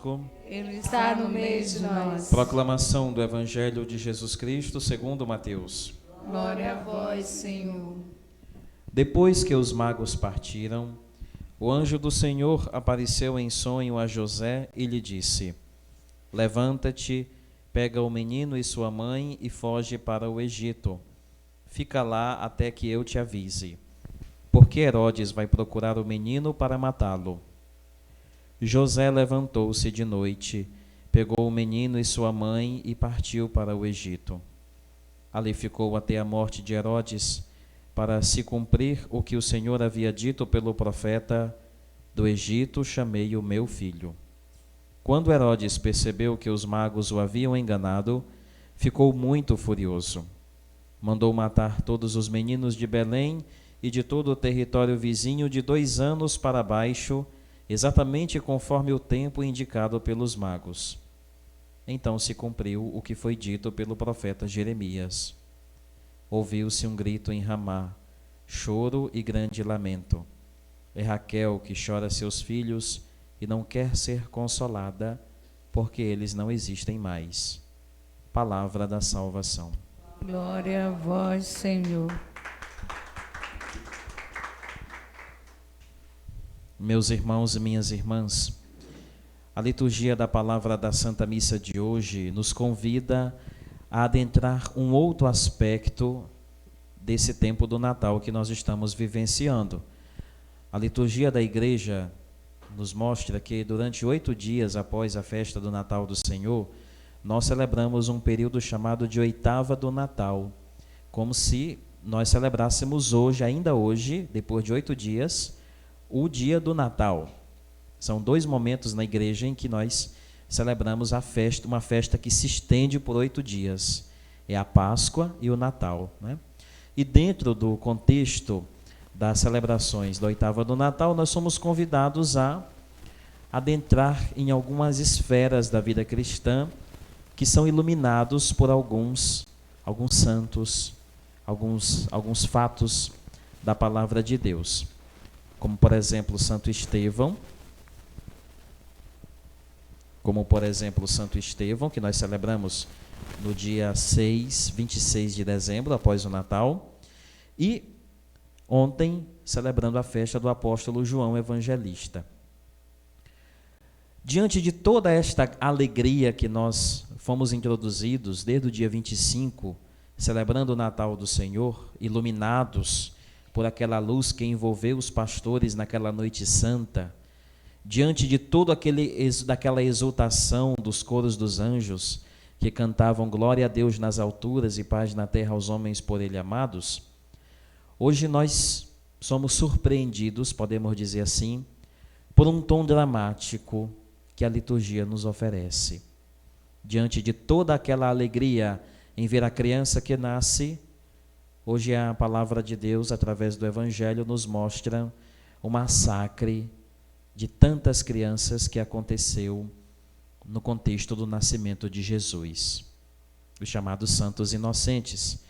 conosco. Ele está no meio de nós. Proclamação do Evangelho de Jesus Cristo segundo Mateus. Glória a vós, Senhor. Depois que os magos partiram, o anjo do Senhor apareceu em sonho a José e lhe disse: Levanta-te, pega o menino e sua mãe e foge para o Egito. Fica lá até que eu te avise, porque Herodes vai procurar o menino para matá-lo. José levantou-se de noite, pegou o menino e sua mãe e partiu para o Egito. Ali ficou até a morte de Herodes, para se cumprir o que o Senhor havia dito pelo profeta: do Egito chamei o meu filho. Quando Herodes percebeu que os magos o haviam enganado, ficou muito furioso. Mandou matar todos os meninos de Belém e de todo o território vizinho de 2 anos para baixo, exatamente conforme o tempo indicado pelos magos. Então se cumpriu o que foi dito pelo profeta Jeremias. Ouviu-se um grito em Ramá, choro e grande lamento. É Raquel que chora seus filhos e não quer ser consolada, porque eles não existem mais. Palavra da salvação. Glória a vós, Senhor. Meus irmãos e minhas irmãs, a liturgia da palavra da Santa Missa de hoje nos convida a adentrar um outro aspecto desse tempo do Natal que nós estamos vivenciando. A liturgia da Igreja nos mostra que durante 8 dias após a festa do Natal do Senhor, nós celebramos um período chamado de oitava do Natal, como se nós celebrássemos hoje, ainda hoje, depois de 8 dias, o dia do Natal. São 2 momentos na igreja em que nós celebramos a festa, uma festa que se estende por 8 dias. É a Páscoa e o Natal, né? E dentro do contexto das celebrações da oitava do Natal, nós somos convidados a adentrar em algumas esferas da vida cristã que são iluminados por alguns santos, alguns fatos da palavra de Deus. Como, por exemplo, Santo Estevão, que nós celebramos no dia 26 de dezembro, após o Natal, e ontem celebrando a festa do apóstolo João Evangelista. Diante de toda esta alegria que nós fomos introduzidos desde o dia 25, celebrando o Natal do Senhor, iluminados por aquela luz que envolveu os pastores naquela noite santa, diante de toda daquela exultação dos coros dos anjos que cantavam glória a Deus nas alturas e paz na terra aos homens por ele amados, hoje nós somos surpreendidos, podemos dizer assim, por um tom dramático que a liturgia nos oferece. Diante de toda aquela alegria em ver a criança que nasce, hoje a palavra de Deus, através do Evangelho, nos mostra o massacre de tantas crianças que aconteceu no contexto do nascimento de Jesus, os chamados Santos Inocentes,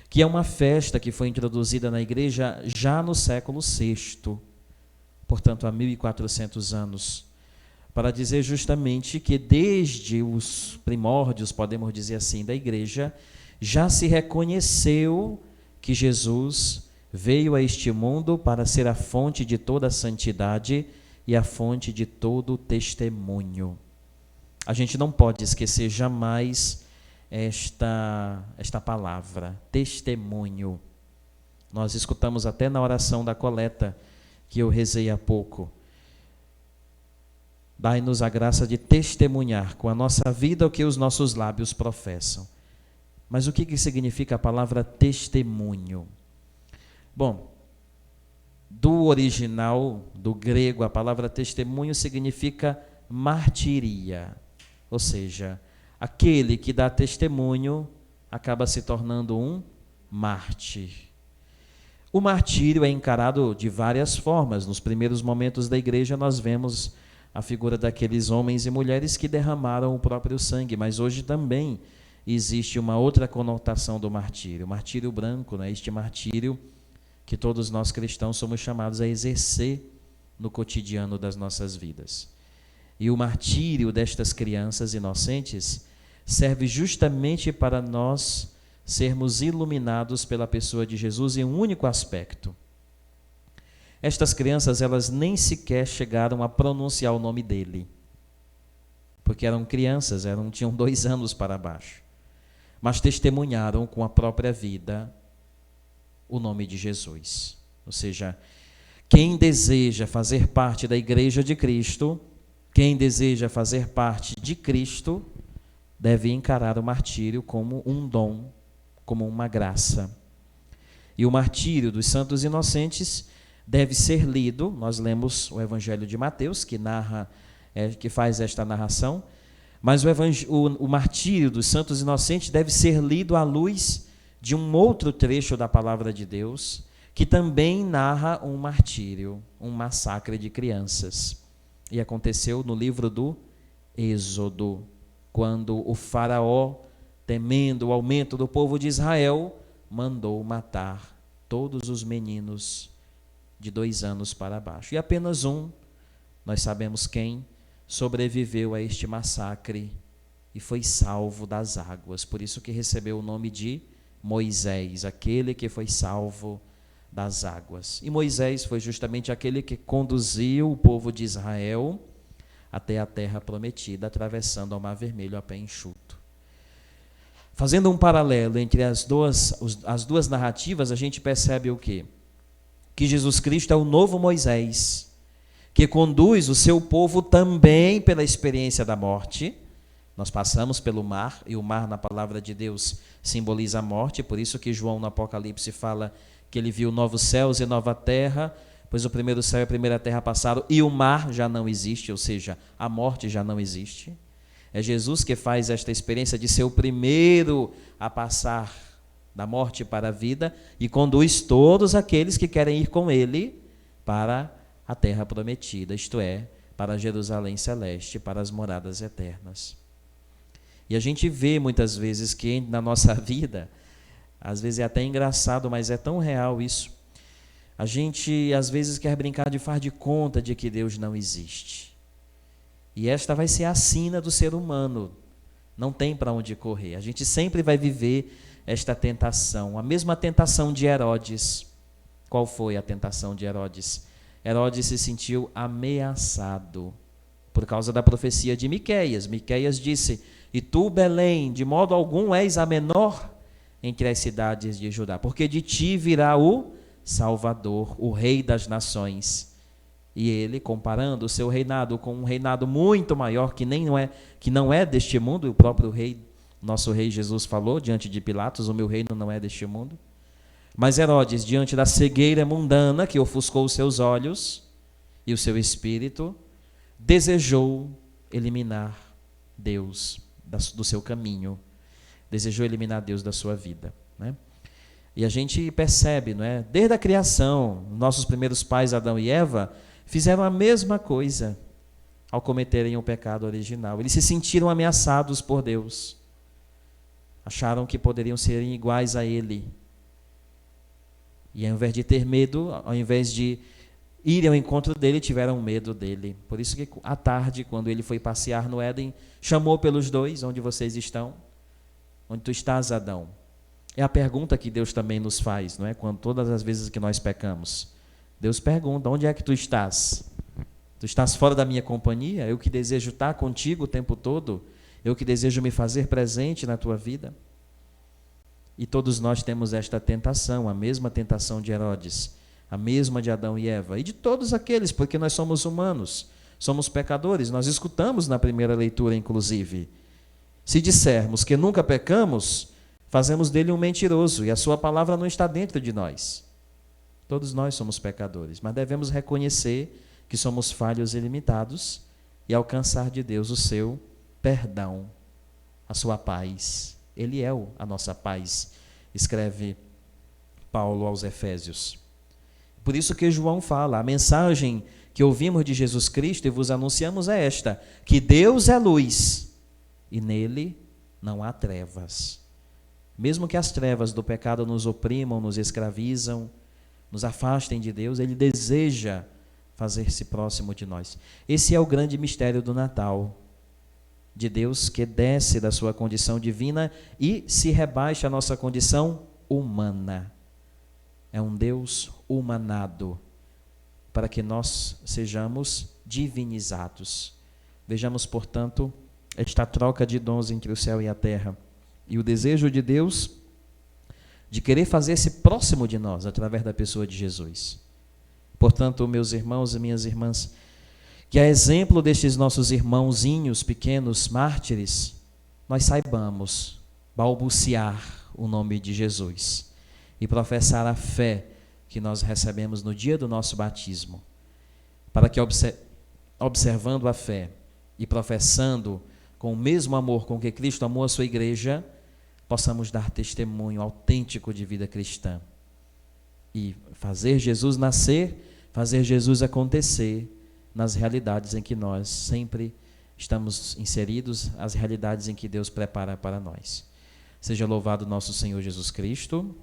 que é uma festa que foi introduzida na igreja já no século VI, portanto há 1400 anos, para dizer justamente que desde os primórdios, podemos dizer assim, da igreja, já se reconheceu que Jesus veio a este mundo para ser a fonte de toda a santidade e a fonte de todo o testemunho. A gente não pode esquecer jamais esta palavra, testemunho. Nós escutamos até na oração da coleta que eu rezei há pouco. Dai-nos a graça de testemunhar com a nossa vida o que os nossos lábios professam. Mas o que significa a palavra testemunho? Bom, do original, do grego, a palavra testemunho significa martiria, ou seja, aquele que dá testemunho acaba se tornando um mártir. O martírio é encarado de várias formas. Nos primeiros momentos da igreja nós vemos a figura daqueles homens e mulheres que derramaram o próprio sangue, mas hoje também existe uma outra conotação do martírio, o martírio branco, né? Este martírio que todos nós cristãos somos chamados a exercer no cotidiano das nossas vidas. E o martírio destas crianças inocentes serve justamente para nós sermos iluminados pela pessoa de Jesus em um único aspecto. Estas crianças, elas nem sequer chegaram a pronunciar o nome dele, porque eram crianças, tinham 2 anos para baixo, mas testemunharam com a própria vida o nome de Jesus. Ou seja, quem deseja fazer parte da Igreja de Cristo, quem deseja fazer parte de Cristo, deve encarar o martírio como um dom, como uma graça. E o martírio dos santos inocentes deve ser lido. Nós lemos o Evangelho de Mateus, que faz esta narração, mas o martírio dos santos inocentes deve ser lido à luz de um outro trecho da palavra de Deus, que também narra um martírio, um massacre de crianças. E aconteceu no livro do Êxodo, quando o faraó, temendo o aumento do povo de Israel, mandou matar todos os meninos de 2 anos para baixo. E apenas um, nós sabemos quem, sobreviveu a este massacre e foi salvo das águas. Por isso que recebeu o nome de Moisés, aquele que foi salvo das águas. E Moisés foi justamente aquele que conduziu o povo de Israel até a terra prometida, atravessando o Mar Vermelho a pé enxuto. Fazendo um paralelo entre as duas narrativas, a gente percebe o quê? Que Jesus Cristo é o novo Moisés, que conduz o seu povo também pela experiência da morte. Nós passamos pelo mar, e o mar na palavra de Deus simboliza a morte, por isso que João no Apocalipse fala que ele viu novos céus e nova terra, pois o primeiro céu e a primeira terra passaram e o mar já não existe, ou seja, a morte já não existe. É Jesus que faz esta experiência de ser o primeiro a passar da morte para a vida e conduz todos aqueles que querem ir com ele para a terra prometida, isto é, para Jerusalém celeste, para as moradas eternas. E a gente vê muitas vezes que na nossa vida, às vezes é até engraçado, mas é tão real isso. A gente às vezes quer brincar de faz de conta de que Deus não existe. E esta vai ser a sina do ser humano. Não tem para onde correr. A gente sempre vai viver esta tentação. A mesma tentação de Herodes. Qual foi a tentação de Herodes? Herodes se sentiu ameaçado por causa da profecia de Miqueias. Miqueias disse: "E tu, Belém, de modo algum és a menor entre as cidades de Judá, porque de ti virá o Salvador, o Rei das Nações." E ele, comparando o seu reinado com um reinado muito maior, que não é deste mundo, o próprio rei, nosso rei Jesus falou diante de Pilatos: "O meu reino não é deste mundo." Mas Herodes, diante da cegueira mundana que ofuscou os seus olhos e o seu espírito, desejou eliminar Deus do seu caminho, desejou eliminar Deus da sua vida, né? E a gente percebe, não é? Desde a criação, nossos primeiros pais, Adão e Eva, fizeram a mesma coisa ao cometerem o pecado original. Eles se sentiram ameaçados por Deus. Acharam que poderiam ser iguais a Ele. E ao invés de ter medo, ao invés de irem ao encontro dele, tiveram medo dele. Por isso que à tarde, quando ele foi passear no Éden, chamou pelos dois: "Onde vocês estão? Onde tu estás, Adão?" É a pergunta que Deus também nos faz, não é? Quando todas as vezes que nós pecamos, Deus pergunta: "Onde é que tu estás? Tu estás fora da minha companhia? Eu que desejo estar contigo o tempo todo, eu que desejo me fazer presente na tua vida." E todos nós temos esta tentação, a mesma tentação de Herodes, a mesma de Adão e Eva, e de todos aqueles, porque nós somos humanos, somos pecadores. Nós escutamos na primeira leitura, inclusive: se dissermos que nunca pecamos, fazemos dele um mentiroso, e a sua palavra não está dentro de nós. Todos nós somos pecadores, mas devemos reconhecer que somos falhos e limitados e alcançar de Deus o seu perdão, a sua paz. Ele é a nossa paz, escreve Paulo aos Efésios. Por isso que João fala: a mensagem que ouvimos de Jesus Cristo e vos anunciamos é esta, que Deus é luz e nele não há trevas. Mesmo que as trevas do pecado nos oprimam, nos escravizam, nos afastem de Deus, ele deseja fazer-se próximo de nós. Esse é o grande mistério do Natal, de Deus que desce da sua condição divina e se rebaixa à nossa condição humana. É um Deus humanado, para que nós sejamos divinizados. Vejamos, portanto, esta troca de dons entre o céu e a terra, e o desejo de Deus de querer fazer-se próximo de nós, através da pessoa de Jesus. Portanto, meus irmãos e minhas irmãs, que a exemplo destes nossos irmãozinhos pequenos mártires, nós saibamos balbuciar o nome de Jesus e professar a fé que nós recebemos no dia do nosso batismo, para que observando a fé e professando com o mesmo amor com que Cristo amou a sua igreja, possamos dar testemunho autêntico de vida cristã e fazer Jesus nascer, fazer Jesus acontecer nas realidades em que nós sempre estamos inseridos, as realidades em que Deus prepara para nós. Seja louvado nosso Senhor Jesus Cristo.